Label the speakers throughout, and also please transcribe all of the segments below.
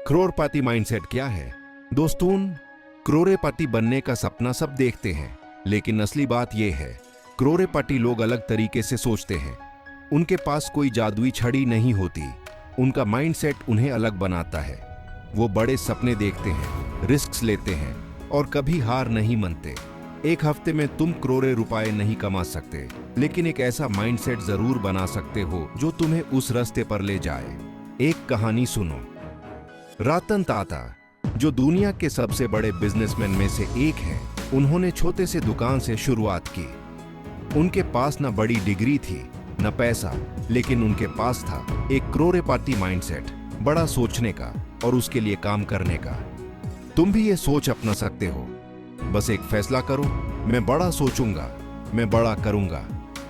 Speaker 1: करोड़पति mindset क्या है? दोस्तों, करोड़पति बनने का सपना सब देखते हैं, लेकिन असली बात यह है, करोड़पति लोग अलग तरीके से सोचते हैं। उनके पास कोई जादुई छड़ी नहीं होती। उनका माइंडसेट उन्हें अलग बनाता है। वो बड़े सपने देखते हैं, रिस्क लेते हैं और कभी हार नहीं मानते। एक हफ्ते में तुम करोड़ों रुपए नहीं कमा सकते, लेकिन एक ऐसा माइंडसेट जरूर बना सकते हो जो तुम्हें उस रास्ते पर ले जाए। एक कहानी सुनो। रतन टाटा, जो दुनिया के सबसे बड़े बिजनेसमैन में से एक हैं, उन्होंने छोटे से दुकान से शुरुआत की। उनके पास न बड़ी डिग्री थी, न पैसा, लेकिन उनके पास था एक करोड़पति माइंडसेट, बड़ा सोचने का और उसके लिए काम करने का। तुम भी ये सोच अपना सकते हो। बस एक फैसला करो, मैं बड़ा सोचूंगा, मैं बड़ा करूंगा।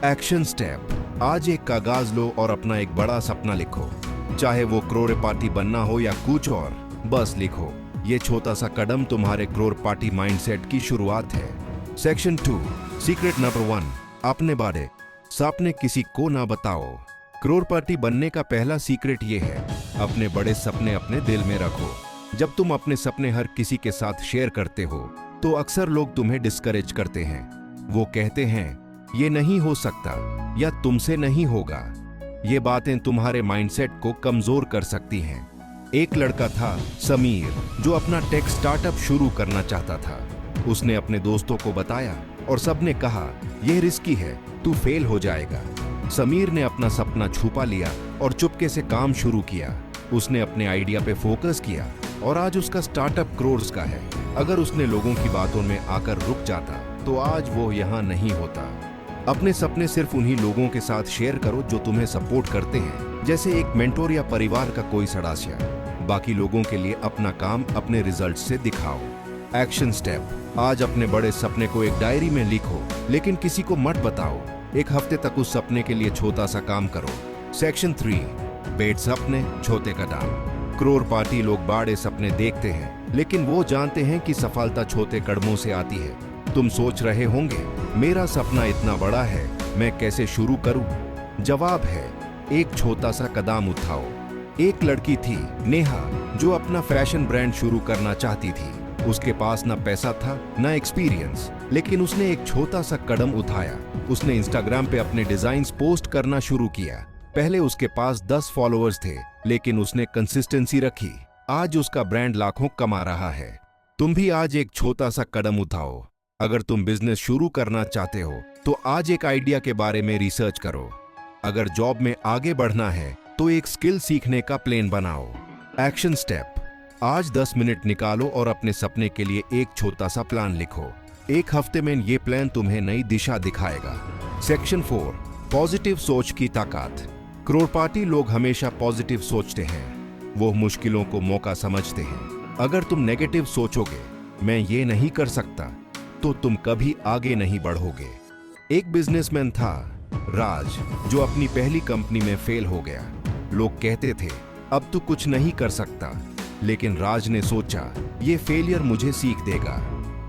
Speaker 1: Action step. आज एक कागज लो और अपना एक बड़ा सपना लिखो। चाहे वो करोड़पति बनना हो या कुछ और, बस लिखो। ये छोटा सा कदम तुम्हारे करोड़पति माइंडसेट की शुरुआत है। सेक्शन 2, सीक्रेट नंबर 1, अपने बारे सपने किसी को ना बताओ। करोड़पति बनने का पहला सीक्रेट ये है, अपने बड़े सपने अपने दिल में रखो। जब तुम अपने सपने हर किसी के साथ शेयर करते हो, तो अक्सर लोग तुम्हें डिस्करेज करते हैं। वो कहते हैं, ये नहीं हो सकता या तुमसे नहीं होगा। ये बातें तुम्हारे माइंडसेट को कमजोर कर सकती हैं। एक लड़का था समीर, जो अपना टेक स्टार्टअप शुरू करना चाहता था। उसने अपने दोस्तों को बताया और सबने कहा, यह रिस्की है, तू फेल हो जाएगा। समीर ने अपना सपना छुपा लिया और चुपके से काम शुरू किया। उसने अपने आइडिया पे फोकस किया और आज उसका स्टार्टअप करोड़ का है। अगर उसने लोगों की बातों में आकर रुक जाता, तो आज वो यहाँ नहीं होता। अपने सपने सिर्फ उन्हीं लोगों के साथ शेयर करो जो तुम्हें सपोर्ट करते हैं, जैसे एक मेंटोर या परिवार का कोई सदस्य। बाकी लोगों के लिए अपना काम अपने रिजल्ट से दिखाओ। Action step. आज अपने बड़े सपने को एक डायरी में लिखो, लेकिन किसी को मत बताओ। एक हफ्ते तक उस सपने के लिए छोटा सा काम करो। सेक्शन 3, बड़े सपने छोटे कदम। करोड़पति लोग बड़े सपने देखते हैं, लेकिन वो जानते हैं कि सफलता छोटे कदमों से आती है। तुम सोच रहे होंगे, मेरा सपना इतना बड़ा है, मैं कैसे शुरू करूं? जवाब है, एक छोटा सा कदम उठाओ। एक लड़की थी नेहा, जो अपना फैशन ब्रांड शुरू करना चाहती थी। उसके पास न पैसा था, न एक्सपीरियंस, लेकिन उसने एक छोटा सा कदम उठाया। उसने इंस्टाग्राम पे अपने डिजाइन्स पोस्ट करना शुरू किया। पहले उसके पास 10 फॉलोअर्स थे, लेकिन उसने कंसिस्टेंसी रखी। आज उसका ब्रांड लाखों कमा रहा है। तुम भी आज एक छोटा सा कदम उठाओ। अगर तुम बिजनेस शुरू करना चाहते हो, तो आज एक आइडिया के बारे में रिसर्च करो। अगर जॉब में आगे बढ़ना है, तो एक स्किल सीखने का प्लान बनाओ। Action step. आज 10 मिनट निकालो और अपने सपने के लिए एक छोटा सा प्लान लिखो। एक हफ्ते में ये प्लान तुम्हें नई दिशा दिखाएगा। सेक्शन 4, पॉजिटिव सोच की ताकत। करोड़पति लोग हमेशा पॉजिटिव सोचते हैं। वो मुश्किलों को मौका समझते हैं। अगर तुम नेगेटिव सोचोगे, मैं ये नहीं कर सकता, तो तुम कभी आगे नहीं बढ़ोगे। एक बिजनेसमैन था राज, जो अपनी पहली कंपनी में फेल हो गया। लोग कहते थे, अब तू कुछ नहीं कर सकता, लेकिन राज ने सोचा, ये फेलियर मुझे सीख देगा।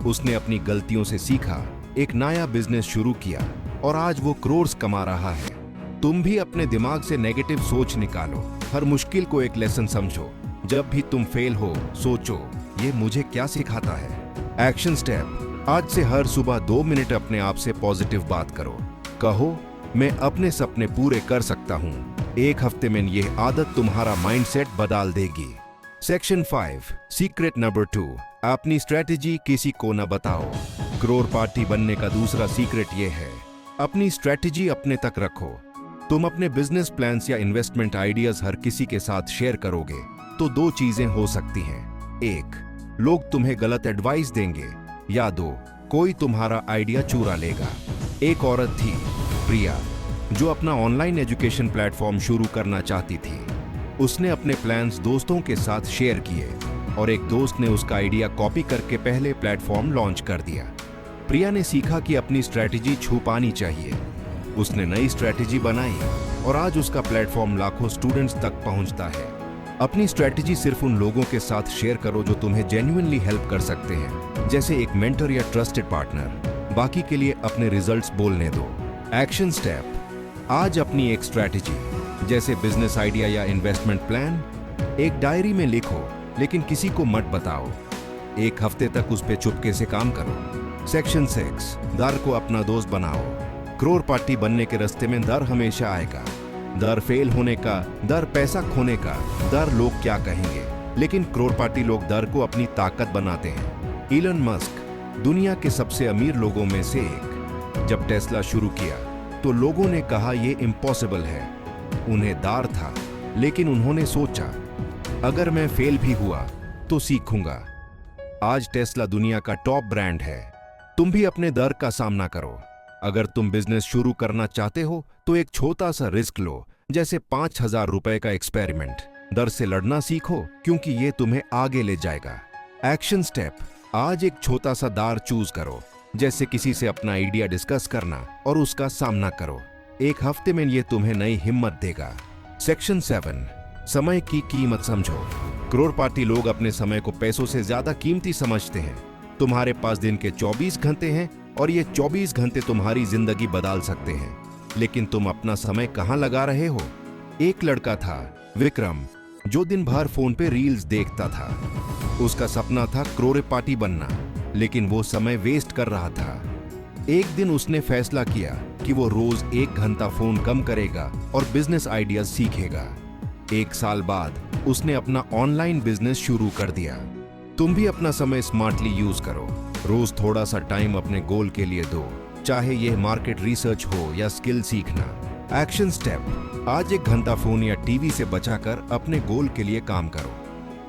Speaker 1: उसने अपनी गलतियों से सीखा, एक नया बिजनेस शुरू किया और आज वो करोड़ कमा रहा है। तुम भी अपने दिमाग से नेगेटिव सोच निकालो। हर मुश्किल को एक लेसन समझो। जब भी तुम फेल हो, सोचो, ये मुझे क्या सिखाता है। Action step. आज से हर सुबह 2 मिनट अपने आप से पॉजिटिव बात करो। कहो, मैं अपने सपने पूरे कर सकता हूँ। एक हफ्ते में यह आदत तुम्हारा माइंडसेट बदल देगी। सेक्शन 5, सीक्रेट नंबर 2, अपनी स्ट्रेटेजी किसी को न बताओ। करोड़पति बनने का दूसरा सीक्रेट यह है, अपनी स्ट्रेटेजी अपने तक रखो। तुम अपने बिजनेस प्लान्स या इन्वेस्टमेंट आइडियाज हर किसी के साथ शेयर करोगे, तो 2 चीजें हो सकती हैं। 1, लोग तुम्हें गलत एडवाइस देंगे, या 2, कोई तुम्हारा आइडिया चुरा लेगा। एक औरत थी प्रिया, जो अपना ऑनलाइन एजुकेशन प्लेटफॉर्म शुरू करना चाहती थी। उसने अपने प्लान्स दोस्तों के साथ शेयर किए और एक दोस्त ने उसका आइडिया कॉपी करके पहले प्लेटफॉर्म लॉन्च कर दिया। प्रिया ने सीखा कि अपनी स्ट्रेटेजी छुपानी चाहिए। उसने नई स्ट्रेटेजी बनाई और आज उसका प्लेटफॉर्म लाखों स्टूडेंट्स तक पहुंचता है। अपनी स्ट्रेटेजी सिर्फ उन लोगों के साथ शेयर करो जो तुम्हें जेन्युइनली हेल्प कर सकते हैं, जैसे एक मेंटर या ट्रस्टेड पार्टनर। बाकी के लिए अपने रिजल्ट्स बोलने दो। Action step. आज अपनी एक स्ट्रेटेजी, जैसे बिजनेस आइडिया या इन्वेस्टमेंट प्लान, एक डायरी में लिखो लेकिन किसी को मत बताओ। एक हफ्ते तक उस पे चुपके से काम करो। सेक्शन 6, डर को अपना दोस्त बनाओ। करोड़पति बनने के रास्ते में डर हमेशा आएगा। डर फेल होने का, डर पैसा खोने का, डर लोग क्या कहेंगे। लेकिन करोड़पति लोग डर को अपनी ताकत बनाते हैं। इलन मस्क दुनिया के सबसे अमीर लोगों में से एक। जब टेस्ला शुरू किया तो लोगों ने कहा यह इम्पॉसिबल है। उन्हें डर था, लेकिन उन्होंने सोचा अगर मैं फेल भी हुआ तो सीखूंगा। आज टेस्ला दुनिया का टॉप ब्रांड है। तुम भी अपने डर का सामना करो। अगर तुम बिजनेस शुरू करना चाहते हो तो एक छोटा सा रिस्क लो, जैसे 5,000 रुपए का एक्सपेरिमेंट। डर से लड़ना सीखो, क्योंकि ये तुम्हें आगे ले जाएगा। एक्शन स्टेप, आज एक छोटा सा डर चूज करो, जैसे किसी से अपना आइडिया डिस्कस करना और उसका सामना करो। एक हफ्ते में ये तुम्हें नई हिम्मत देगा। सेक्शन 7, समय की कीमत समझो। करोड़पति लोग अपने समय को पैसों से ज्यादा कीमती समझते हैं। तुम्हारे पास दिन के 24 घंटे हैं और ये 24 घंटे तुम्हारी जिंदगी बदल सकते हैं। लेकिन तुम अपना समय कहां लगा रहे हो? एक लड़का था, विक्रम, जो दिन भर फोन पे रील्स देखता था। उसका सपना था करोड़पति बनना, लेकिन वो समय वेस्ट कर रहा था। एक दिन उसने फैसला किया कि वो रोज 1 घंटा फोन कम करेगा और बिजनेस आइडियाज सीखेगा। 1 साल बाद उसने अपना ऑनलाइन बिजनेस शुरू कर दिया। तुम भी अपना समय स्मार्टली यूज करो। रोज थोड़ा सा टाइम अपने गोल के लिए दो, चाहे यह मार्केट रिसर्च हो या स्किल सीखना। एक्शन स्टेप, आज 1 घंटा फोन या टीवी से बचाकर अपने गोल के लिए काम करो।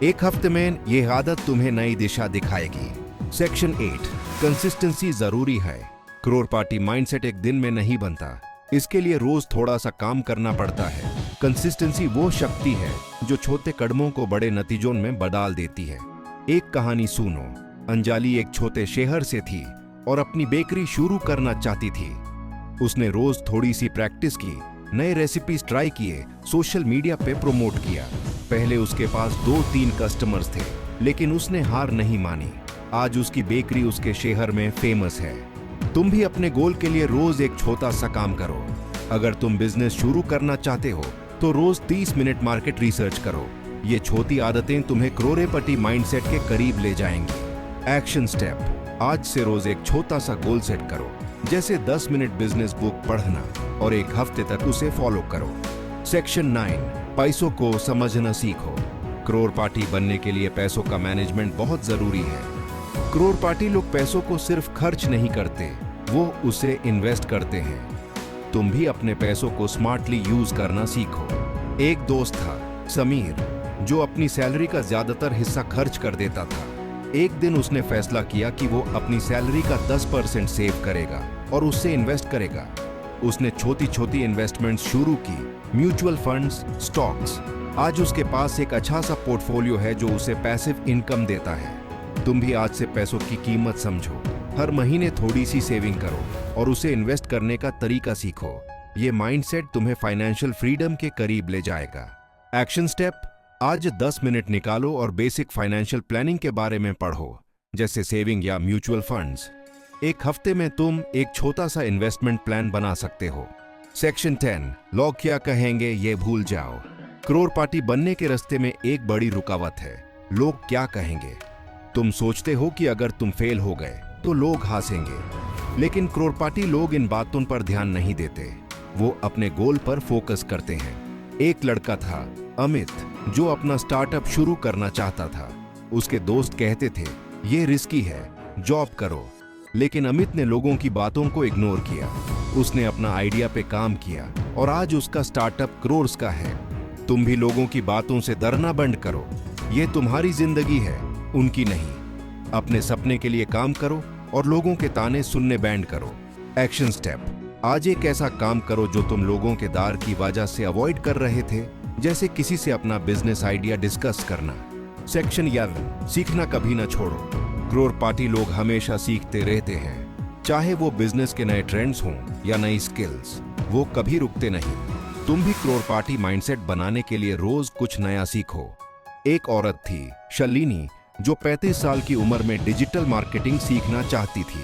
Speaker 1: एक हफ्ते में यह आदत तुम्हें नई दिशा दिखाएगी। सेक्शन 8, कंसिस्टेंसी जरूरी है। करोड़पति माइंडसेट एक दिन में नहीं बनता। इसके लिए रोज थोड़ा सा काम करना पड़ता है। कंसिस्टेंसी वो शक्ति है जो छोटे कदमों को बड़े नतीजों में बदल देती है। एक कहानी सुनो। अंजलि एक छोटे शहर से थी और अपनी बेकरी शुरू करना चाहती थी। उसने रोज थोड़ी सी प्रैक्टिस की, नए रेसिपीज ट्राई किए, सोशल मीडिया पे प्रमोट किया। पहले उसके पास 2-3 कस्टमर्स थे, लेकिन उसने हार नहीं मानी। आज उसकी बेकरी उसके शहर में फेमस है। तुम भी अपने गोल के लिए रोज एक छोटा सा काम करो। अगर तुम बिजनेस शुरू करना चाहते हो तो रोज 30 मिनट मार्केट रिसर्च करो। ये छोटी आदतें तुम्हें करोड़पति माइंडसेट के करीब ले जाएंगी। एक्शन स्टेप, आज से रोज एक छोटा सा गोल सेट करो, जैसे 10 मिनट बिजनेस बुक पढ़ना, और एक हफ्ते तक उसे फॉलो करो। सेक्शन 9, पैसों को समझना सीखो। करोड़पति बनने के लिए पैसों का मैनेजमेंट बहुत जरूरी है। करोड़पति लोग पैसों को सिर्फ खर्च नहीं करते, वो उसे इन्वेस्ट करते हैं। तुम भी अपने पैसों को स्मार्टली यूज करना सीखो। एक दोस्त था, समीर, जो अपनी सैलरी का ज्यादातर हिस्सा खर्च कर देता था। एक दिन उसने फैसला किया कि वो अपनी सैलरी का 10% सेव करेगा और उससे इन्वेस्ट करेगा। उसने छोटी छोटी इन्वेस्टमेंट शुरू की, म्यूचुअल फंड्स, स्टॉक्स। आज उसके पास एक अच्छा सा पोर्टफोलियो है जो उसे पैसिव इनकम देता है। तुम भी आज से पैसों की कीमत समझो। हर महीने थोड़ी सी सेविंग करो और उसे इन्वेस्ट करने का तरीका सीखो। ये माइंडसेट तुम्हें फाइनेंशियल फ्रीडम के करीब ले जाएगा। एक्शन स्टेप, आज 10 मिनट निकालो और बेसिक फाइनेंशियल प्लानिंग के बारे में पढ़ो, जैसे सेविंग या म्यूचुअल फंड्स। एक हफ्ते में तुम एक छोटा सा इन्वेस्टमेंट प्लान बना सकते हो। सेक्शन 10, लोग क्या कहेंगे ये भूल जाओ। करोड़पति बनने के रास्ते में एक बड़ी रुकावट है, लोग क्या कहेंगे। तुम सोचते हो कि अगर तुम फेल हो गए तो लोग हंसेंगे, लेकिन करोड़पति लोग इन बातों पर ध्यान नहीं देते। वो अपने गोल पर फोकस करते हैं। एक लड़का था, अमित, जो अपना स्टार्टअप शुरू करना चाहता था। उसके दोस्त कहते थे ये रिस्की है, जॉब करो, लेकिन अमित ने लोगों की बातों को इग्नोर किया। उसने अपना आइडिया पे काम किया और आज उसका स्टार्टअप करोड़ का है। तुम भी लोगों की बातों से डरना बंद करो। ये तुम्हारी जिंदगी है, उनकी नहीं। अपने सपने के लिए काम करो और लोगों के ताने सुनने बैंड करो। एक्शन स्टेप, आज एक ऐसा काम करो जो तुम लोगों के डर की वजह से अवॉइड कर रहे थे, जैसे किसी से अपना बिजनेस आइडिया डिस्कस करना। सेक्शन 11, सीखना कभी ना छोड़ो। करोड़पति लोग हमेशा सीखते रहते हैं, चाहे वो बिजनेस के नए ट्रेंड्स हों या नई स्किल्स, वो कभी रुकते नहीं। तुम भी करोड़पति माइंडसेट बनाने के लिए रोज कुछ नया सीखो। एक औरत थी, शालिनी, जो 35 साल की उम्र में डिजिटल मार्केटिंग सीखना चाहती थी।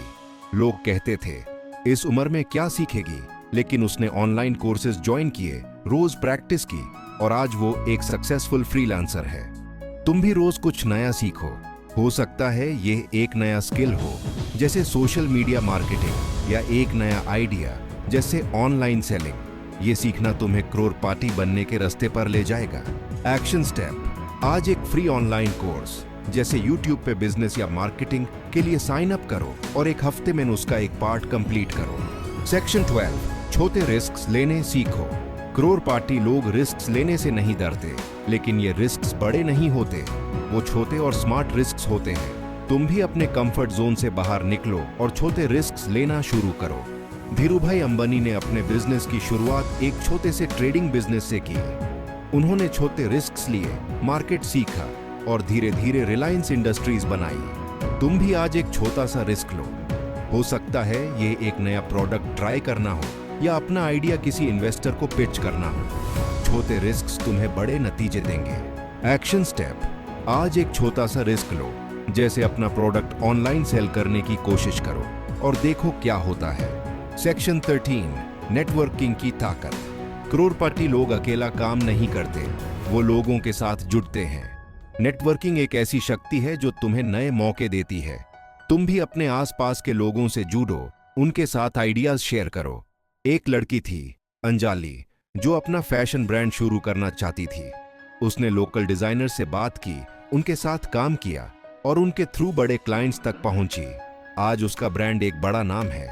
Speaker 1: लोग कहते थे इस उम्र में क्या सीखेगी, लेकिन उसने ऑनलाइन कोर्सेज ज्वाइन किए, रोज प्रैक्टिस की और आज वो एक सक्सेसफुल फ्रीलांसर है। तुम भी रोज कुछ नया सीखो। हो सकता है ये एक नया स्किल हो, जैसे सोशल मीडिया मार्केटिंग, या एक नया आइडिया जैसे ऑनलाइन सेलिंग। ये सीखना तुम्हें करोड़पति बनने के रास्ते पर ले जाएगा। Action step. आज एक फ्री ऑनलाइन कोर्स जैसे YouTube पे बिजनेस या मार्केटिंग के लिए साइन अप करो और एक हफ्ते में उसका एक पार्ट कंप्लीट करो। सेक्शन 12। छोटे रिस्क लेने सीखो। करोड़पति लोग रिस्क लेने से नहीं डरते, लेकिन ये रिस्क बड़े नहीं होते, वो छोटे और स्मार्ट रिस्क होते हैं। तुम भी अपने कंफर्ट जोन से बाहर निकलो और छोटे रिस्क लेना शुरू करो। धीरूभाई अंबानी ने अपने बिजनेस की शुरुआत एक छोटे से ट्रेडिंग बिजनेस से की। उन्होंने छोटे रिस्क लिए, मार्केट सीखा और धीरे धीरे रिलायंस इंडस्ट्रीज बनाई। तुम भी आज एक छोटा सा रिस्क लो। हो सकता है ये एक नया प्रोडक्ट ट्राई करना हो या अपना आइडिया किसी इन्वेस्टर को पिच करना हो। छोटे रिस्क तुम्हें बड़े नतीजे देंगे। Action step. आज एक छोटा सा रिस्क लो, जैसे अपना प्रोडक्ट ऑनलाइन सेल करने की कोशिश करो और देखो क्या होता है। सेक्शन 13। नेटवर्किंग की ताकत। करोड़पति लोग अकेला काम नहीं करते, वो लोगों के साथ जुड़ते हैं। नेटवर्किंग एक ऐसी शक्ति है जो तुम्हें नए मौके देती है। तुम भी अपने आसपास के लोगों से जुड़ो, उनके साथ आइडियाज शेयर करो। एक लड़की थी, अंजलि, जो अपना फैशन ब्रांड शुरू करना चाहती थी। उसने लोकल डिजाइनर से बात की, उनके साथ काम किया और उनके थ्रू बड़े क्लाइंट्स तक पहुंची। आज उसका ब्रांड एक बड़ा नाम है।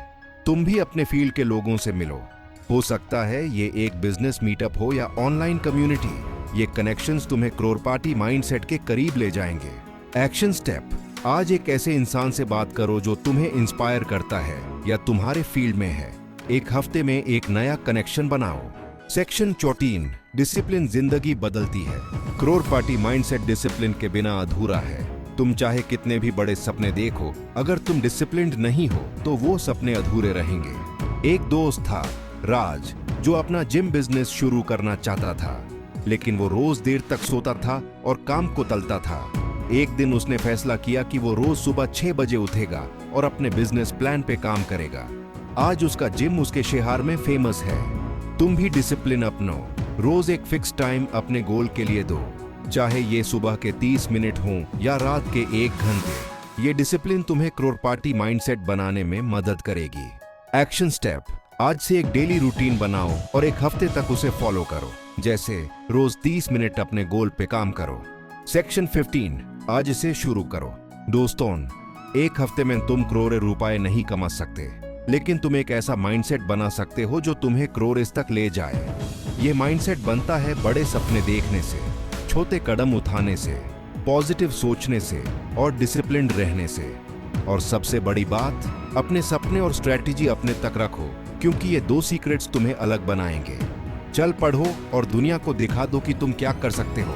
Speaker 1: तुम भी अपने फील्ड के लोगों से मिलो। हो सकता है ये एक बिजनेस मीटअप हो या ऑनलाइन कम्युनिटी। ये कनेक्शंस तुम्हें करोड़पति माइंडसेट के करीब ले जाएंगे। Action step. आज एक ऐसे इंसान से बात करो जो तुम्हें इंस्पायर करता है या तुम्हारे फील्ड में है। एक हफ्ते में एक नया कनेक्शन बनाओ। सेक्शन 14। डिसिप्लिन जिंदगी बदलती है। करोड़पति माइंडसेट डिसिप्लिन के बिना अधूरा है। तुम चाहे कितने भी बड़े सपने देखो, अगर तुम डिसिप्लिन्ड नहीं हो तो वो सपने अधूरे रहेंगे। एक दोस्त था, राज, जो अपना जिम बिजनेस शुरू करना चाहता था, लेकिन वो रोज देर तक सोता था और काम को टलता था। एक दिन उसने फैसला किया कि वो रोज सुबह 6 बजे उठेगा और अपने बिजनेस प्लान पे काम करेगा। आज उसका जिम उसके शहर में फेमस है। तुम भी डिसिप्लिन अपनो। रोज एक फिक्स टाइम अपने गोल के लिए दो, चाहे ये सुबह के 30 मिनट हों या रात के 1 घंटे। ये डिसिप्लिन तुम्हें करोड़पति माइंडसेट बनाने में मदद करेगी। Action step. आज से एक डेली रूटीन बनाओ और एक हफ्ते तक उसे फॉलो करो, जैसे रोज 30 मिनट अपने गोल पे काम करो। सेक्शन 15। आज इसे शुरू करो। दोस्तों, एक हफ्ते में तुम करोड़ों रुपए नहीं कमा सकते, लेकिन तुम एक ऐसा माइंडसेट बना सकते हो जो तुम्हें करोड़ों तक ले जाए। ये माइंडसेट बनता है बड़े सपने देखने से, छोटे कदम उठाने से, पॉजिटिव सोचने से और डिसिप्लिन्ड रहने से। और सबसे बड़ी बात, अपने सपने और स्ट्रेटेजी अपने तक रखो, क्योंकि ये 2 सीक्रेट्स तुम्हें अलग बनाएंगे। चल पढ़ो और दुनिया को दिखा दो कि तुम क्या कर सकते हो।